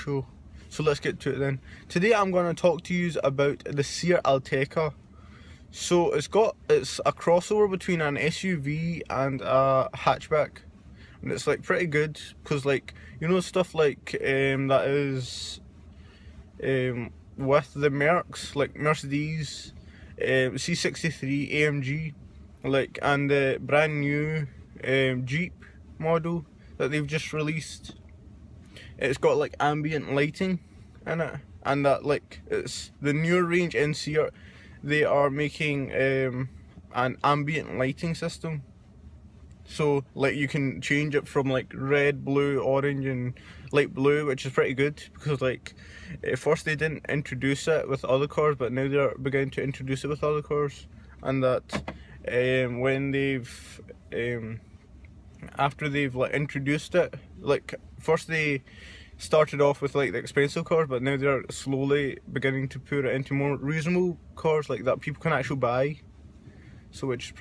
show. So let's get to it then. Today I'm going to talk to you about the Seat Alteca. So it's a crossover between an SUV and a hatchback, and it's like pretty good because, like, you know, stuff like that is with the Mercs, like Mercedes, C63 AMG, like, and the brand new Jeep model that they've just released. It's got like ambient lighting in it, and that, like, it's the newer range in Seat. They are making an ambient lighting system, so like you can change it from like red, blue, orange and light blue, which is pretty good because, like, at first they didn't introduce it with other cars, but now they're beginning to introduce it with other cars. And that when they've after they've like introduced it, like, first they started off with like the expensive cars, but now they're slowly beginning to put it into more reasonable cars, like that people can actually buy. So which is